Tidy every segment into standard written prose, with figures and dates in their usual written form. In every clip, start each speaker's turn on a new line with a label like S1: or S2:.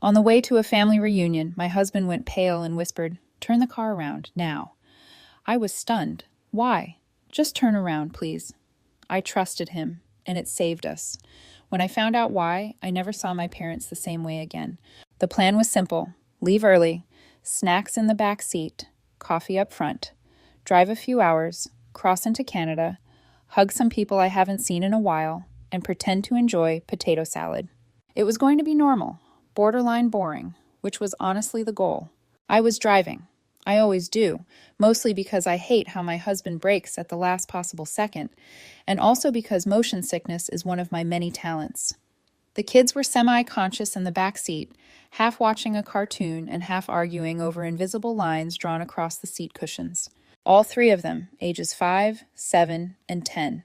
S1: On the way to a family reunion, my husband went pale and whispered, "Turn the car around, now." I was stunned. Why? Just turn around, please. I trusted him, and it saved us. When I found out why, I never saw my parents the same way again. The plan was simple: leave early, snacks in the back seat, coffee up front, drive a few hours, cross into Canada, hug some people I haven't seen in a while, and pretend to enjoy potato salad. It was going to be normal, borderline boring, which was honestly the goal. I was driving. I always do, mostly because I hate how my husband brakes at the last possible second, and also because motion sickness is one of my many talents. The kids were semi-conscious in the back seat, half watching a cartoon and half arguing over invisible lines drawn across the seat cushions. All three of them, ages 5, 7, and 10.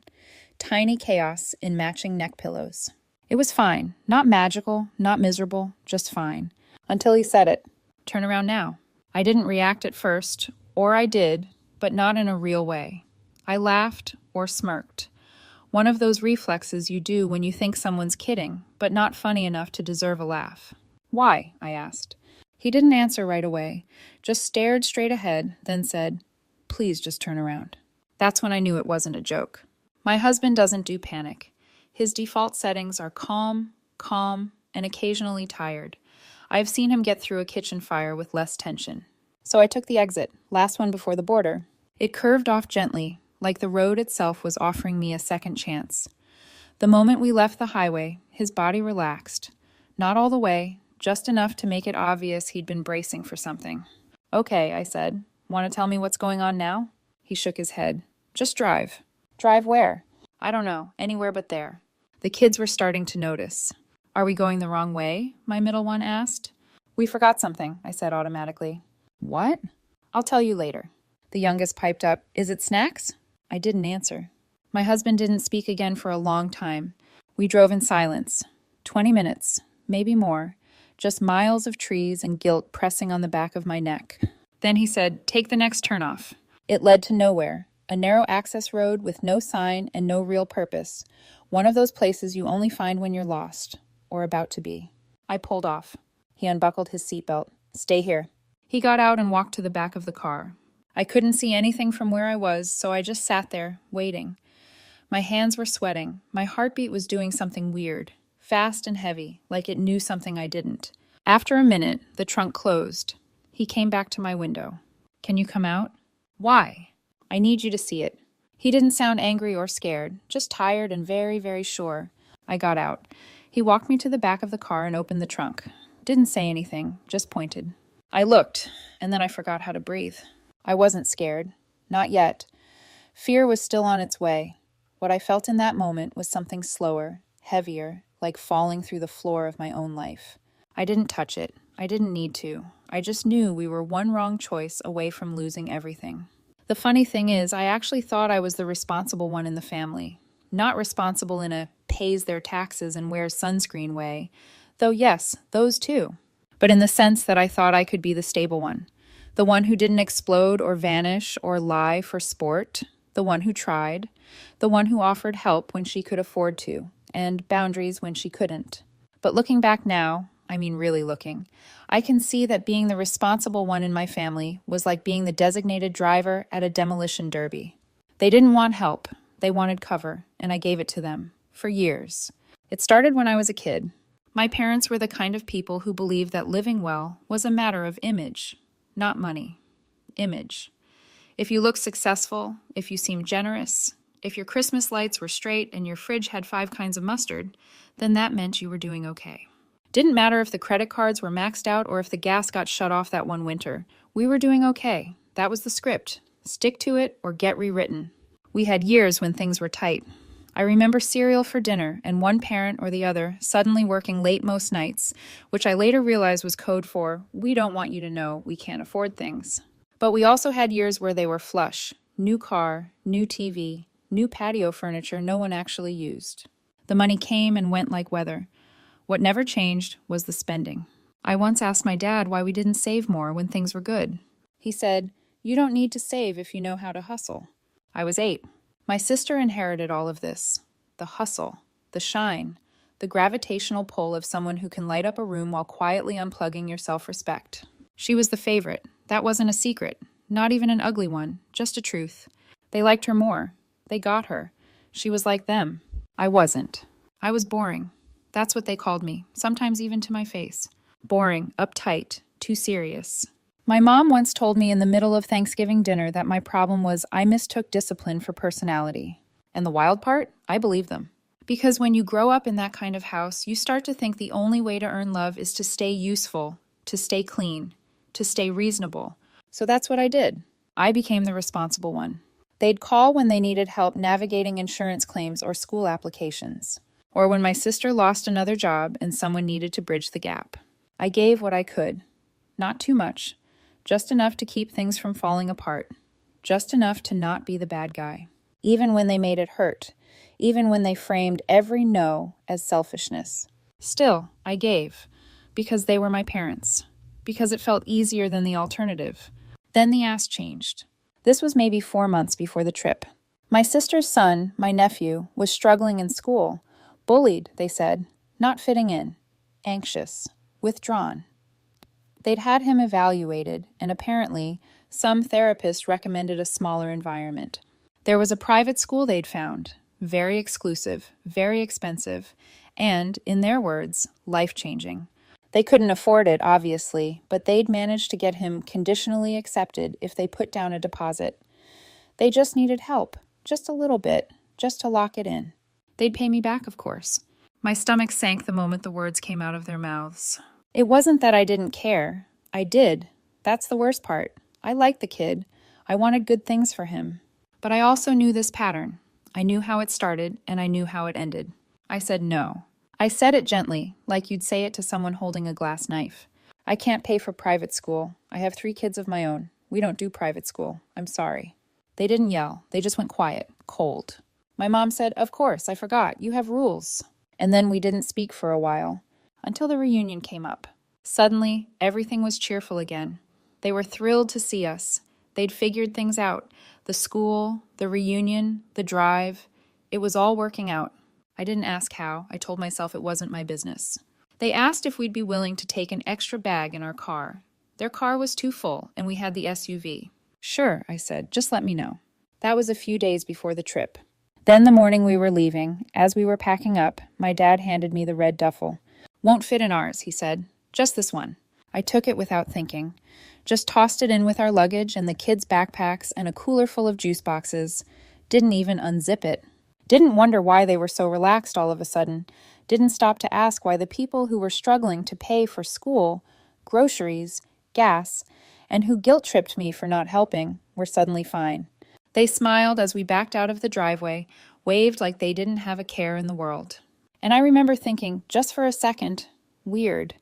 S1: Tiny chaos in matching neck pillows. It was fine. Not magical, not miserable, just fine. Until he said it. Turn around now. I didn't react at first, or I did, but not in a real way. I laughed or smirked. One of those reflexes you do when you think someone's kidding, but not funny enough to deserve a laugh. "Why?" I asked. He didn't answer right away, just stared straight ahead, then said, "Please just turn around." That's when I knew it wasn't a joke. My husband doesn't do panic. His default settings are calm, and occasionally tired. I've seen him get through a kitchen fire with less tension. So I took the exit, last one before the border. It curved off gently, like the road itself was offering me a second chance. The moment we left the highway, his body relaxed. Not all the way, just enough to make it obvious he'd been bracing for something. "Okay," I said. "Want to tell me what's going on now?" He shook his head. "Just drive." "Drive where?" "I don't know. Anywhere but there." The kids were starting to notice. "Are we going the wrong way?" my middle one asked. "We forgot something," I said automatically. "What?" "I'll tell you later." The youngest piped up, "Is it snacks?" I didn't answer. My husband didn't speak again for a long time. We drove in silence. 20 minutes, maybe more. Just miles of trees and guilt pressing on the back of my neck. Then he said, "Take the next turnoff." It led to nowhere. A narrow access road with no sign and no real purpose. One of those places you only find when you're lost. Or about to be. I pulled off. He unbuckled his seatbelt. "Stay here." He got out and walked to the back of the car. I couldn't see anything from where I was, so I just sat there, waiting. My hands were sweating. My heartbeat was doing something weird. Fast and heavy, like it knew something I didn't. After a minute, the trunk closed. He came back to my window. "Can you come out?" "Why?" "I need you to see it." He didn't sound angry or scared, just tired and very, very sure. I got out. He walked me to the back of the car and opened the trunk. Didn't say anything, just pointed. I looked, and then I forgot how to breathe. I wasn't scared. Not yet. Fear was still on its way. What I felt in that moment was something slower, heavier, like falling through the floor of my own life. I didn't touch it. I didn't need to. I just knew we were one wrong choice away from losing everything. The funny thing is, I actually thought I was the responsible one in the family. Not responsible in a pays their taxes and wears sunscreen way, though yes, those too. But in the sense that I thought I could be the stable one. The one who didn't explode or vanish or lie for sport. The one who tried. The one who offered help when she could afford to, and boundaries when she couldn't. But looking back now, I mean really looking, I can see that being the responsible one in my family was like being the designated driver at a demolition derby. They didn't want help. They wanted cover, and I gave it to them. For years. It started when I was a kid. My parents were the kind of people who believed that living well was a matter of image, not money. Image. If you looked successful, if you seemed generous, if your Christmas lights were straight and your fridge had 5 kinds of mustard, then that meant you were doing okay. Didn't matter if the credit cards were maxed out or if the gas got shut off that one winter. We were doing okay. That was the script. Stick to it or get rewritten. We had years when things were tight. I remember cereal for dinner and one parent or the other suddenly working late most nights, which I later realized was code for, "We don't want you to know we can't afford things." But we also had years where they were flush. New car, new TV, new patio furniture no one actually used. The money came and went like weather. What never changed was the spending. I once asked my dad why we didn't save more when things were good. He said, "You don't need to save if you know how to hustle." I was 8. My sister inherited all of this. The hustle, the shine, the gravitational pull of someone who can light up a room while quietly unplugging your self-respect. She was the favorite. That wasn't a secret. Not even an ugly one, just a truth. They liked her more. They got her. She was like them. I wasn't. I was boring. That's what they called me, sometimes even to my face. Boring, uptight, too serious. My mom once told me in the middle of Thanksgiving dinner that my problem was I mistook discipline for personality. And the wild part? I believe them. Because when you grow up in that kind of house, you start to think the only way to earn love is to stay useful, to stay clean, to stay reasonable. So that's what I did. I became the responsible one. They'd call when they needed help navigating insurance claims or school applications, or when my sister lost another job and someone needed to bridge the gap. I gave what I could. Not too much, just enough to keep things from falling apart, just enough to not be the bad guy. Even when they made it hurt, even when they framed every no as selfishness. Still, I gave, because they were my parents, because it felt easier than the alternative. Then the ass changed. This was maybe 4 months before the trip. My sister's son, my nephew, was struggling in school. Bullied, they said, not fitting in, anxious, withdrawn. They'd had him evaluated, and apparently, some therapist recommended a smaller environment. There was a private school they'd found, very exclusive, very expensive, and, in their words, life-changing. They couldn't afford it, obviously, but they'd managed to get him conditionally accepted if they put down a deposit. They just needed help, just a little bit, just to lock it in. They'd pay me back, of course. My stomach sank the moment the words came out of their mouths. It wasn't that I didn't care. I did. That's the worst part. I liked the kid. I wanted good things for him. But I also knew this pattern. I knew how it started, and I knew how it ended. I said no. I said it gently, like you'd say it to someone holding a glass knife. I can't pay for private school. I have 3 kids of my own. We don't do private school. I'm sorry. They didn't yell. They just went quiet, cold. My mom said, "Of course, I forgot. You have rules." And then we didn't speak for a while, until the reunion came up. Suddenly, everything was cheerful again. They were thrilled to see us. They'd figured things out. The school, the reunion, the drive. It was all working out. I didn't ask how. I told myself it wasn't my business. They asked if we'd be willing to take an extra bag in our car. Their car was too full, and we had the SUV. Sure, I said. Just let me know. That was a few days before the trip. Then the morning we were leaving, as we were packing up, my dad handed me the red duffel. "Won't fit in ours," he said. "Just this one." I took it without thinking. Just tossed it in with our luggage and the kids' backpacks and a cooler full of juice boxes. Didn't even unzip it. Didn't wonder why they were so relaxed all of a sudden. Didn't stop to ask why the people who were struggling to pay for school, groceries, gas, and who guilt-tripped me for not helping, were suddenly fine. They smiled as we backed out of the driveway, waved like they didn't have a care in the world. And I remember thinking, just for a second, weird.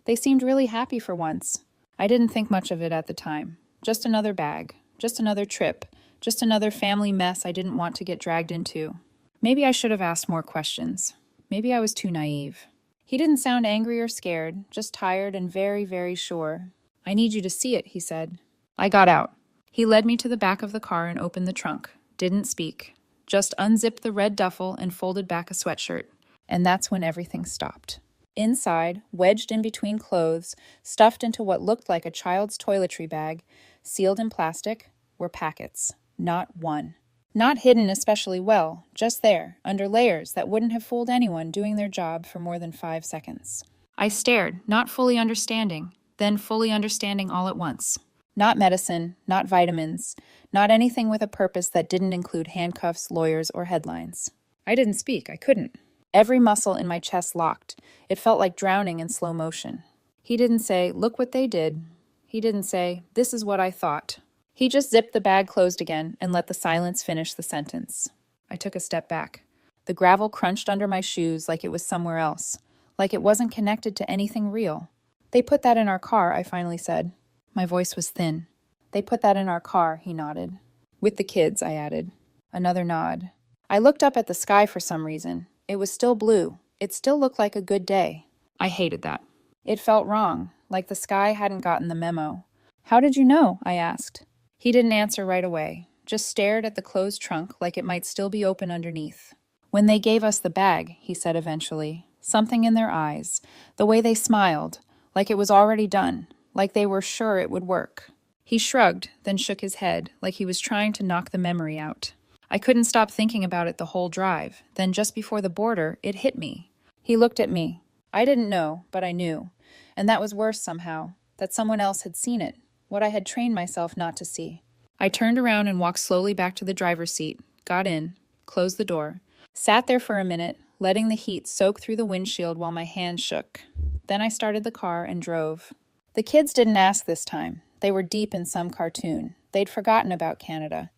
S1: They seemed really happy for once. I didn't think much of it at the time. Just another bag, just another trip, just another family mess I didn't want to get dragged into. Maybe I should have asked more questions. Maybe I was too naive. He didn't sound angry or scared, just tired and very, very sure. "I need you to see it," he said. I got out. He led me to the back of the car and opened the trunk. Didn't speak. Just unzipped the red duffel and folded back a sweatshirt. And that's when everything stopped. Inside, wedged in between clothes, stuffed into what looked like a child's toiletry bag, sealed in plastic, were packets. Not one. Not hidden especially well, just there, under layers that wouldn't have fooled anyone doing their job for more than 5 seconds. I stared, not fully understanding, then fully understanding all at once. Not medicine, not vitamins, not anything with a purpose that didn't include handcuffs, lawyers, or headlines. I didn't speak. I couldn't. Every muscle in my chest locked. It felt like drowning in slow motion. He didn't say, "Look what they did." He didn't say, "This is what I thought." He just zipped the bag closed again and let the silence finish the sentence. I took a step back. The gravel crunched under my shoes like it was somewhere else, like it wasn't connected to anything real. "They put that in our car," I finally said. My voice was thin. "They put that in our car," he nodded. "With the kids," I added. Another nod. I looked up at the sky for some reason. It was still blue. It still looked like a good day. I hated that. It felt wrong, like the sky hadn't gotten the memo. "How did you know?" I asked. He didn't answer right away, just stared at the closed trunk like it might still be open underneath. "When they gave us the bag," he said eventually, Something in their eyes, the way they smiled, like it was already done, like they were sure it would work. He shrugged, then shook his head, like he was trying to knock the memory out. I couldn't stop thinking about it the whole drive. Then just before the border, it hit me. He looked at me. I didn't know, but I knew. And that was worse somehow, that someone else had seen it, what I had trained myself not to see. I turned around and walked slowly back to the driver's seat, got in, closed the door, sat there for a minute, letting the heat soak through the windshield while my hands shook. Then I started the car and drove. The kids didn't ask this time. They were deep in some cartoon. They'd forgotten about Canada,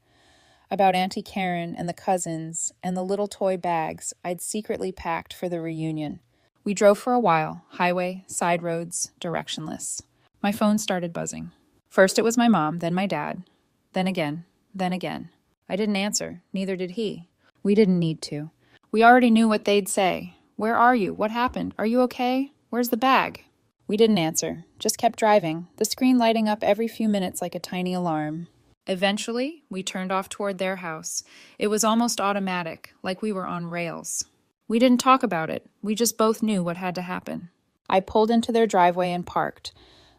S1: about Auntie Karen and the cousins and the little toy bags I'd secretly packed for the reunion. We drove for a while, highway, side roads, directionless. My phone started buzzing. First it was my mom, then my dad, then again, then again. I didn't answer, neither did he. We didn't need to. We already knew what they'd say. Where are you? What happened? Are you okay? Where's the bag? We didn't answer, just kept driving, the screen lighting up every few minutes like a tiny alarm. Eventually, we turned off toward their house. It was almost automatic, like we were on rails. We didn't talk about it. We just both knew what had to happen. I pulled into their driveway and parked.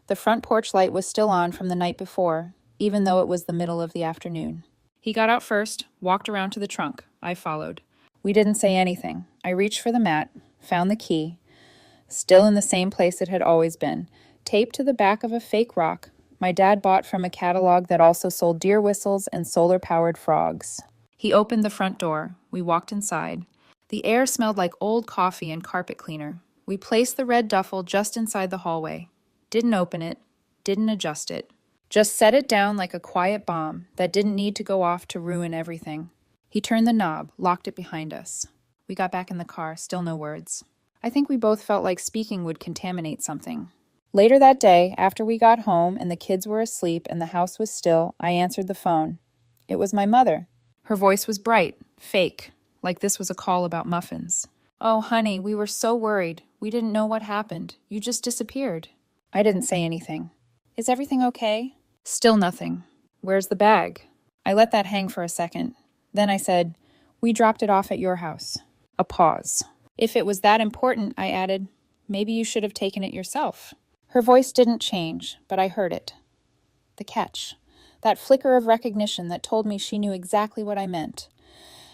S1: The front porch light was still on from the night before, even though it was the middle of the afternoon. He got out first, walked around to the trunk. I followed. We didn't say anything. I reached for the mat, found the key, still in the same place it had always been, taped to the back of a fake rock my dad bought from a catalog that also sold deer whistles and solar-powered frogs. He opened the front door. We walked inside. The air smelled like old coffee and carpet cleaner. We placed the red duffel just inside the hallway. Didn't open it, didn't adjust it. Just set it down like a quiet bomb that didn't need to go off to ruin everything. He turned the knob, locked it behind us. We got back in the car, still no words. I think we both felt like speaking would contaminate something. Later that day, after we got home and the kids were asleep and the house was still, I answered the phone. It was my mother. Her voice was bright, fake, like this was a call about muffins. Oh, honey, we were so worried. We didn't know what happened. You just disappeared. I didn't say anything. Is everything okay? Still nothing. Where's the bag? I let that hang for a second. Then I said, we dropped it off at your house. A pause. If it was that important, I added, maybe you should have taken it yourself. Her voice didn't change, but I heard it. The catch. That flicker of recognition that told me she knew exactly what I meant,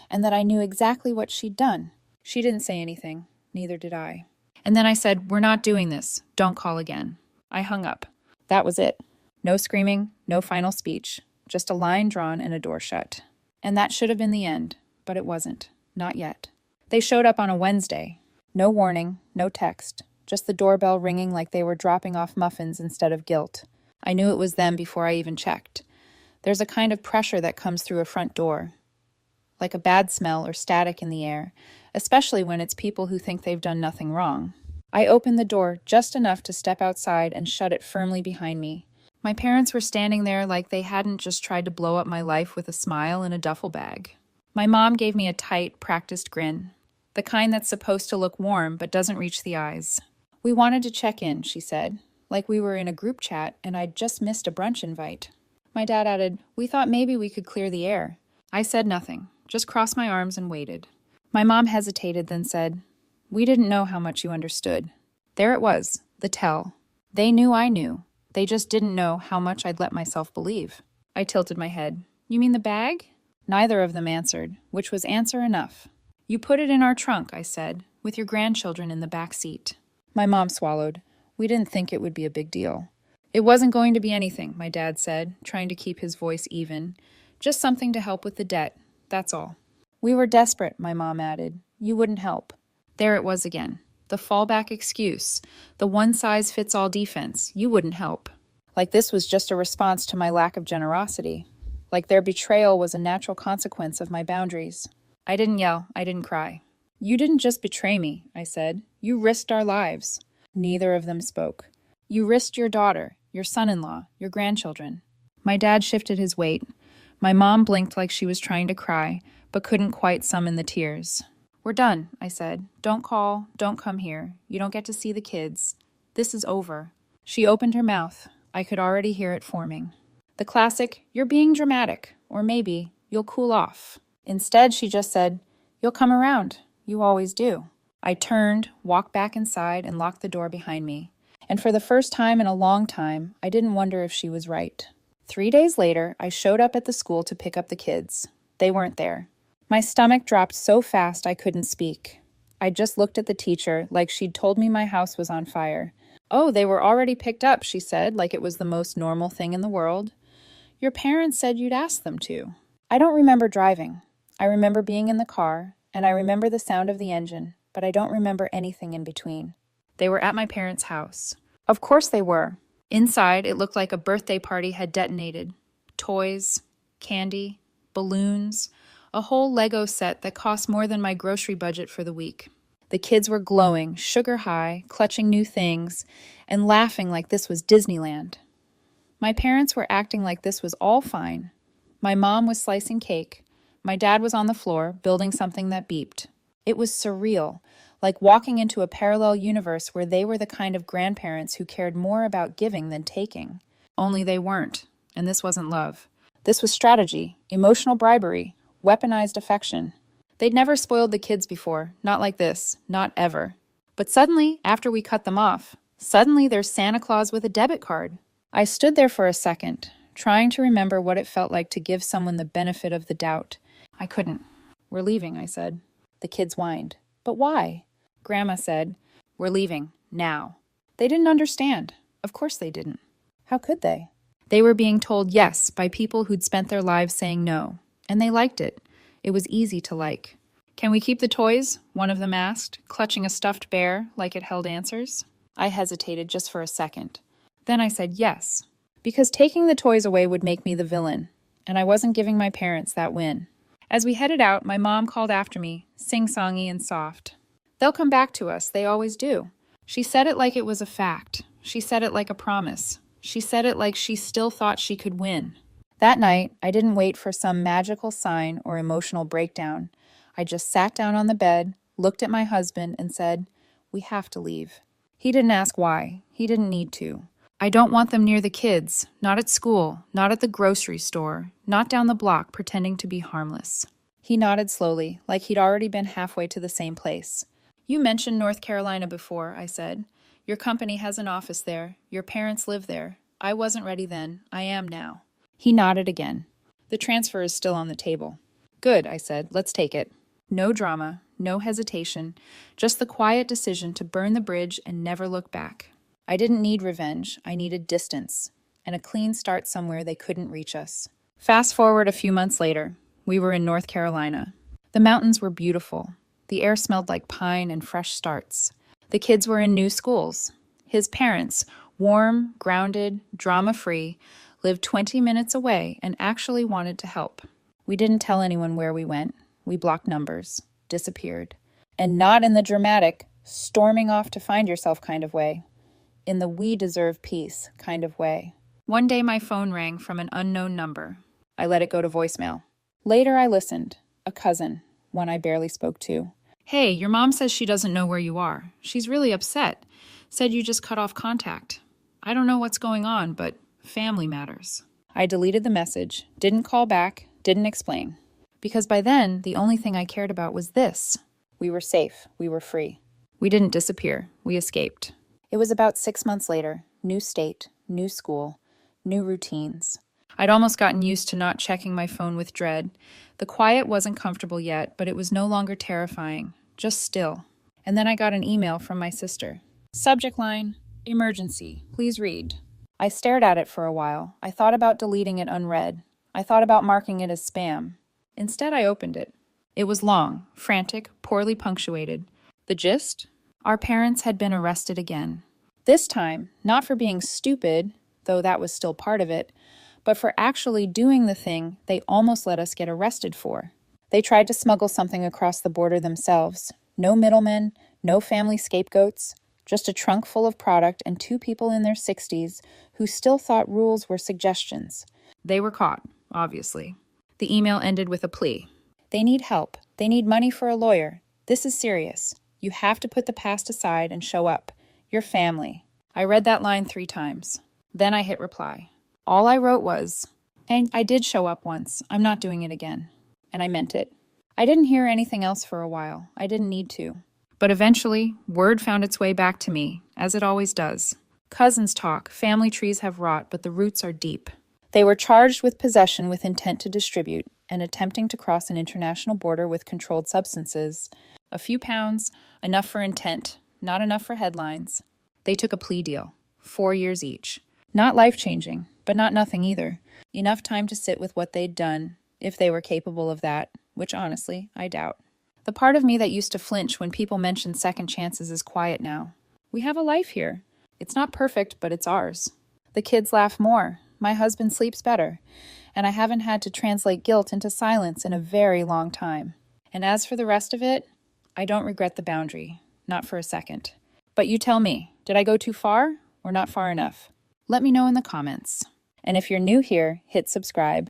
S1: and that I knew exactly what she'd done. She didn't say anything. Neither did I. And then I said, we're not doing this. Don't call again. I hung up. That was it. No screaming, no final speech. Just a line drawn and a door shut. And that should have been the end, but it wasn't. Not yet. They showed up on a Wednesday. No warning, no text. Just the doorbell ringing like they were dropping off muffins instead of guilt. I knew it was them before I even checked. There's a kind of pressure that comes through a front door, like a bad smell or static in the air, especially when it's people who think they've done nothing wrong. I opened the door just enough to step outside and shut it firmly behind me. My parents were standing there like they hadn't just tried to blow up my life with a smile and a duffel bag. My mom gave me a tight, practiced grin, the kind that's supposed to look warm but doesn't reach the eyes. We wanted to check in, she said, like we were in a group chat and I'd just missed a brunch invite. My dad added, we thought maybe we could clear the air. I said nothing, just crossed my arms and waited. My mom hesitated, then said, we didn't know how much you understood. There it was, the tell. They knew I knew. They just didn't know how much I'd let myself believe. I tilted my head. You mean the bag? Neither of them answered, which was answer enough. You put it in our trunk, I said, with your grandchildren in the back seat. My mom swallowed. We didn't think it would be a big deal. It wasn't going to be anything, my dad said, trying to keep his voice even. Just something to help with the debt, that's all. We were desperate, my mom added. You wouldn't help. There it was again. The fallback excuse. The one-size-fits-all defense. You wouldn't help. Like this was just a response to my lack of generosity. Like their betrayal was a natural consequence of my boundaries. I didn't yell. I didn't cry. You didn't just betray me, I said. You risked our lives. Neither of them spoke. You risked your daughter, your son-in-law, your grandchildren. My dad shifted his weight. My mom blinked like she was trying to cry, but couldn't quite summon the tears. We're done, I said. Don't call, don't come here. You don't get to see the kids. This is over. She opened her mouth. I could already hear it forming. The classic, you're being dramatic, or maybe, you'll cool off. Instead, she just said, you'll come around. You always do. I turned, walked back inside, and locked the door behind me. And for the first time in a long time, I didn't wonder if she was right. 3 days later, I showed up at the school to pick up the kids. They weren't there. My stomach dropped so fast I couldn't speak. I just looked at the teacher like she'd told me my house was on fire. "Oh, they were already picked up," she said, like it was the most normal thing in the world. "Your parents said you'd ask them to." I don't remember driving. I remember being in the car, and I remember the sound of the engine, but I don't remember anything in between. They were at my parents' house. Of course they were. Inside, it looked like a birthday party had detonated. Toys, candy, balloons, a whole Lego set that cost more than my grocery budget for the week. The kids were glowing, sugar high, clutching new things, and laughing like this was Disneyland. My parents were acting like this was all fine. My mom was slicing cake. My dad was on the floor, building something that beeped. It was surreal, like walking into a parallel universe where they were the kind of grandparents who cared more about giving than taking. Only they weren't, and this wasn't love. This was strategy, emotional bribery, weaponized affection. They'd never spoiled the kids before, not like this, not ever. But suddenly, after we cut them off, suddenly there's Santa Claus with a debit card. I stood there for a second, trying to remember what it felt like to give someone the benefit of the doubt. I couldn't. "We're leaving," I said. The kids whined. "But why?" Grandma said, "We're leaving, now." They didn't understand. Of course they didn't. How could they? They were being told yes by people who'd spent their lives saying no. And they liked it. It was easy to like. "Can we keep the toys?" one of them asked, clutching a stuffed bear like it held answers. I hesitated just for a second. Then I said yes, because taking the toys away would make me the villain, and I wasn't giving my parents that win. As we headed out, my mom called after me, sing-songy and soft. "They'll come back to us, they always do." She said it like it was a fact. She said it like a promise. She said it like she still thought she could win. That night, I didn't wait for some magical sign or emotional breakdown. I just sat down on the bed, looked at my husband, and said, "We have to leave." He didn't ask why. He didn't need to. "I don't want them near the kids, not at school, not at the grocery store, not down the block pretending to be harmless." He nodded slowly, like he'd already been halfway to the same place. "You mentioned North Carolina before," I said. "Your company has an office there. Your parents live there. I wasn't ready then. I am now." He nodded again. "The transfer is still on the table." "Good," I said. "Let's take it." No drama, no hesitation, just the quiet decision to burn the bridge and never look back. I didn't need revenge. I needed distance, and a clean start somewhere they couldn't reach us. Fast forward a few months later. We were in North Carolina. The mountains were beautiful. The air smelled like pine and fresh starts. The kids were in new schools. His parents, warm, grounded, drama-free, lived 20 minutes away and actually wanted to help. We didn't tell anyone where we went. We blocked numbers, disappeared. And not in the dramatic, storming off to find yourself kind of way. In the we deserve peace kind of way. One day my phone rang from an unknown number. I let it go to voicemail. Later I listened. A cousin, one I barely spoke to. "Hey, your mom says she doesn't know where you are. She's really upset. Said you just cut off contact. I don't know what's going on, but family matters." I deleted the message, didn't call back, didn't explain. Because by then, the only thing I cared about was this. We were safe. We were free. We didn't disappear. We escaped. It was about 6 months later. New state, new school, new routines. I'd almost gotten used to not checking my phone with dread. The quiet wasn't comfortable yet, but it was no longer terrifying, just still. And then I got an email from my sister. Subject line, "Emergency. Please read." I stared at it for a while. I thought about deleting it unread. I thought about marking it as spam. Instead, I opened it. It was long, frantic, poorly punctuated. The gist? Our parents had been arrested again. This time, not for being stupid, though that was still part of it, but for actually doing the thing they almost let us get arrested for. They tried to smuggle something across the border themselves. No middlemen, no family scapegoats, just a trunk full of product and 2 people in their 60s who still thought rules were suggestions. They were caught, obviously. The email ended with a plea. "They need help. They need money for a lawyer. This is serious. You have to put the past aside and show up. Your family." I read that line 3 times. Then I hit reply. All I wrote was, "And I did show up once. I'm not doing it again." And I meant it. I didn't hear anything else for a while. I didn't need to. But eventually, word found its way back to me, as it always does. Cousins talk, family trees have rot, but the roots are deep. They were charged with possession with intent to distribute and attempting to cross an international border with controlled substances. A few pounds, enough for intent, not enough for headlines. They took a plea deal, 4 years each. Not life-changing, but not nothing either. Enough time to sit with what they'd done, if they were capable of that, which honestly, I doubt. The part of me that used to flinch when people mentioned second chances is quiet now. We have a life here. It's not perfect, but it's ours. The kids laugh more. My husband sleeps better. And I haven't had to translate guilt into silence in a very long time. And as for the rest of it, I don't regret the boundary. Not for a second. But you tell me, did I go too far or not far enough? Let me know in the comments. And if you're new here, hit subscribe.